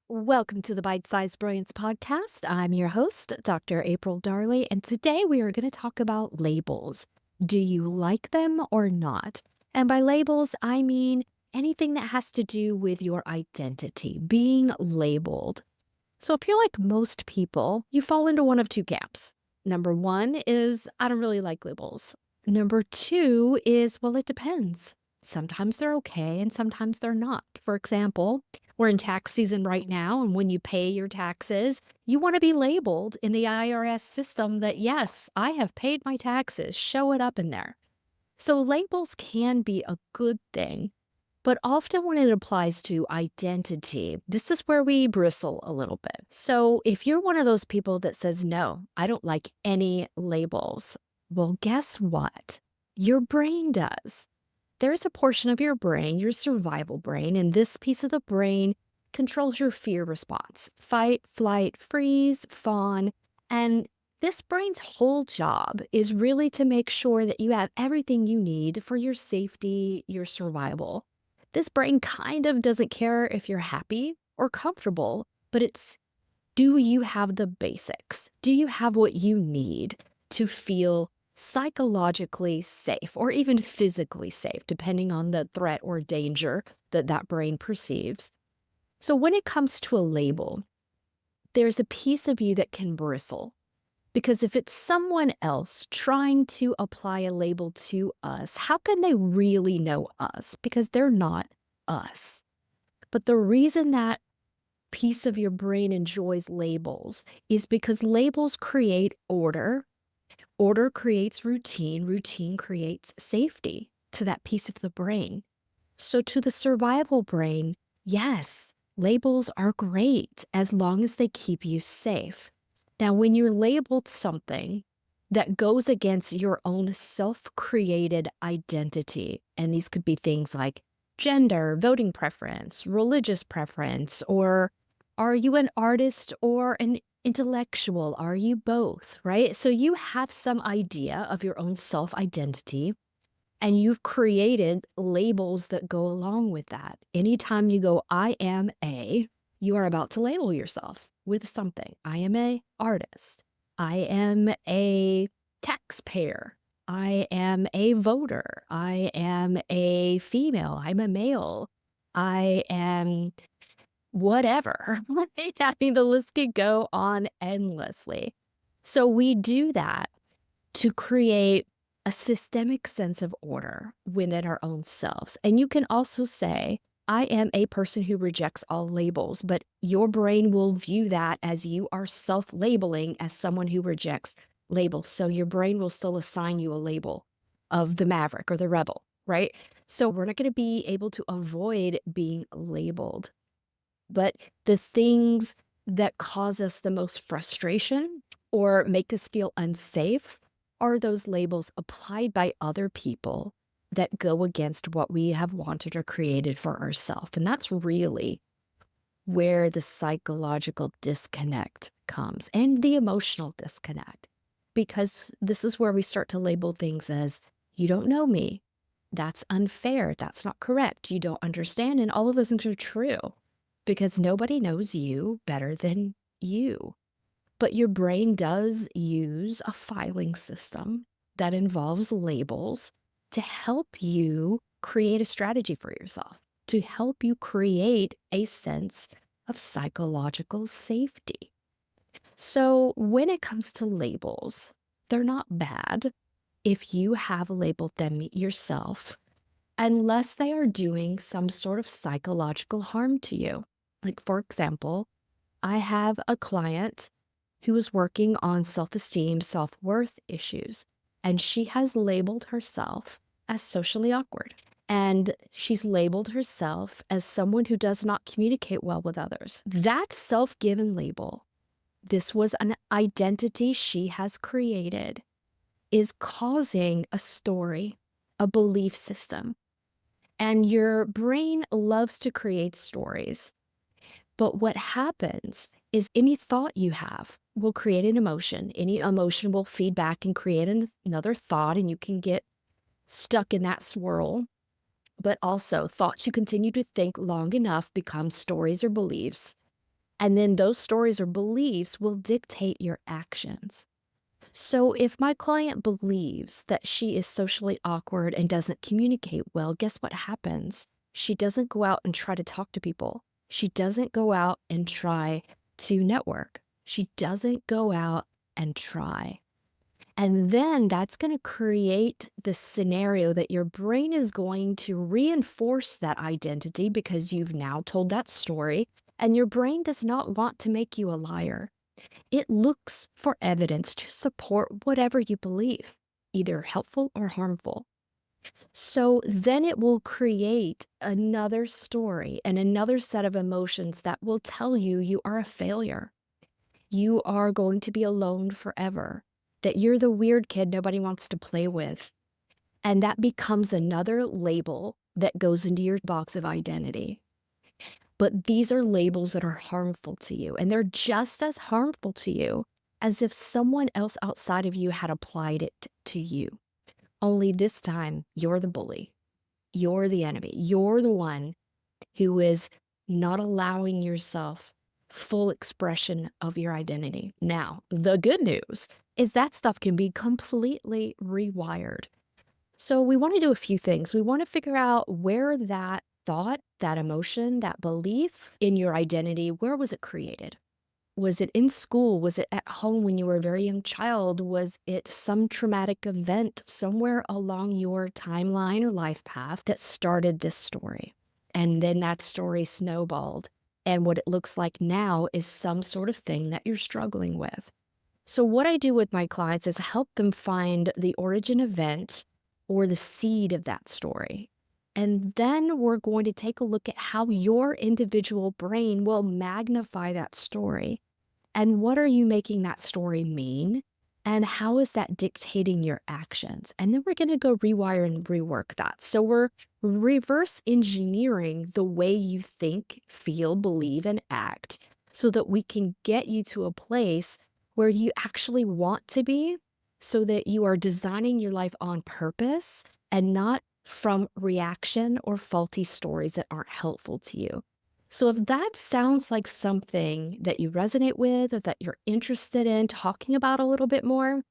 Welcome to the Bite Size Brilliance podcast. I'm your host, Dr. April Darley, and today we are going to talk about labels. Do you like them or not? And by labels, I mean anything that has to do with your identity, being labeled. So if you're like most people, you fall into one of two camps. Number one is, I don't really like labels. Number two is, well, it depends. Sometimes they're okay and sometimes they're not. For example, we're in tax season right now, and when you pay your taxes, you want to be labeled in the IRS system that, yes, I have paid my taxes. Show it up in there. So labels can be a good thing, but often when it applies to identity, this is where we bristle a little bit. So if you're one of those people that says, no, I don't like any labels, well, guess what? Your brain does. There's a portion of your brain, your survival brain, and this piece of the brain controls your fear response: fight, flight, freeze, fawn. And this brain's whole job is really to make sure that you have everything you need for your safety, your survival. This brain kind of doesn't care if you're happy or comfortable, but it's, do you have the basics? Do you have what you need to feel psychologically safe or even physically safe, depending on the threat or danger that that brain perceives? So when it comes to a label, there's a piece of you that can bristle. Because if it's someone else trying to apply a label to us, how can they really know us? Because they're not us. But the reason that piece of your brain enjoys labels is because labels create order. Order creates routine. Routine creates safety to that piece of the brain. So, to the survival brain, yes, labels are great as long as they keep you safe. Now, when you're labeled something that goes against your own self created identity, and these could be things like gender, voting preference, religious preference, or are you an artist or an intellectual? Are you both, right? So you have some idea of your own self identity and you've created labels that go along with that. Anytime you go, I am a, you are about to label yourself with something. I am a artist. I am a taxpayer. I am a voter. I am a female. I'm a male. I am whatever. Right? I mean, the list could go on endlessly. So we do that to create a systemic sense of order within our own selves. And you can also say, I am a person who rejects all labels, but your brain will view that as you are self labeling as someone who rejects labels. So your brain will still assign you a label of the maverick or the rebel, right? So we're not going to be able to avoid being labeled. But the things that cause us the most frustration or make us feel unsafe are those labels applied by other people that go against what we have wanted or created for ourselves. And that's really where the psychological disconnect comes and the emotional disconnect, because this is where we start to label things as, you don't know me. That's unfair. That's not correct. You don't understand. And all of those things are true because nobody knows you better than you. But your brain does use a filing system that involves labels to help you create a strategy for yourself, to help you create a sense of psychological safety. So when it comes to labels, they're not bad if you have labeled them yourself, unless they are doing some sort of psychological harm to you. Like, for example, I have a client who is working on self-esteem, self-worth issues, and she has labeled herself as socially awkward. And she's labeled herself as someone who does not communicate well with others. That self-given label, this was an identity she has created, is causing a story, a belief system. And your brain loves to create stories. But what happens is any thought you have will create an emotion. Any emotion will feed back and create another thought, and you can get stuck in that swirl. But also, thoughts you continue to think long enough become stories or beliefs. And then those stories or beliefs will dictate your actions. So if my client believes that she is socially awkward and doesn't communicate well, guess what happens? She doesn't go out and try to talk to people. She doesn't go out and try to network. She doesn't go out and try. And then that's going to create this scenario that your brain is going to reinforce that identity because you've now told that story. And your brain does not want to make you a liar. It looks for evidence to support whatever you believe, either helpful or harmful. So then it will create another story and another set of emotions that will tell you you are a failure. You are going to be alone forever, that you're the weird kid nobody wants to play with. And that becomes another label that goes into your box of identity. But these are labels that are harmful to you, and they're just as harmful to you as if someone else outside of you had applied it to you. Only this time, you're the bully. You're the enemy. You're the one who is not allowing yourself full expression of your identity. Now, the good news is that stuff can be completely rewired. So we want to do a few things. We want to figure out where that thought, that emotion, that belief in your identity, where was it created? Was it in school? Was it at home when you were a very young child? Was it some traumatic event somewhere along your timeline or life path that started this story? And then that story snowballed. And what it looks like now is some sort of thing that you're struggling with. So, what I do with my clients is help them find the origin event or the seed of that story. And then we're going to take a look at how your individual brain will magnify that story. And what are you making that story mean? And how is that dictating your actions? And then we're going to go rewire and rework that. So we're reverse engineering the way you think, feel, believe, and act so that we can get you to a place where you actually want to be so that you are designing your life on purpose and not from reaction or faulty stories that aren't helpful to you. So, if that sounds like something that you resonate with or that you're interested in talking about a little bit more,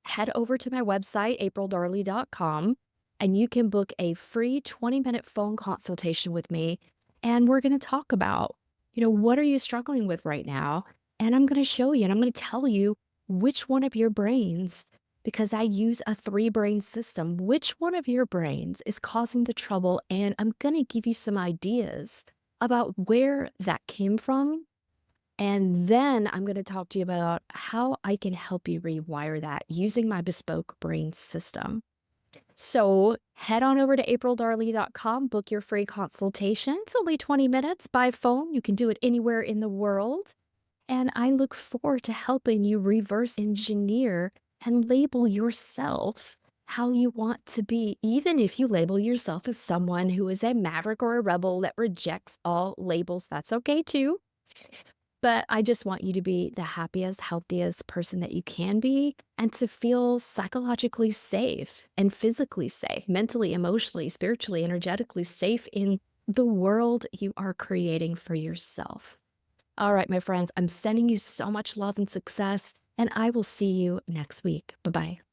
head over to my website, aprildarley.com, and you can book a free 20-minute phone consultation with me. And we're going to talk about, what are you struggling with right now? And I'm going to show you and I'm going to tell you which one of your brains, because I use a three-brain system, which one of your brains is causing the trouble. And I'm going to give you some ideas about where that came from. And then I'm going to talk to you about how I can help you rewire that using my bespoke brain system. So head on over to aprildarley.com, book your free consultation. It's only 20 minutes by phone. You can do it anywhere in the world. And I look forward to helping you reverse engineer and label yourself how you want to be, even if you label yourself as someone who is a maverick or a rebel that rejects all labels. That's okay too. But I just want you to be the happiest, healthiest person that you can be and to feel psychologically safe and physically safe, mentally, emotionally, spiritually, energetically safe in the world you are creating for yourself. All right, my friends, I'm sending you so much love and success, and I will see you next week. Bye bye.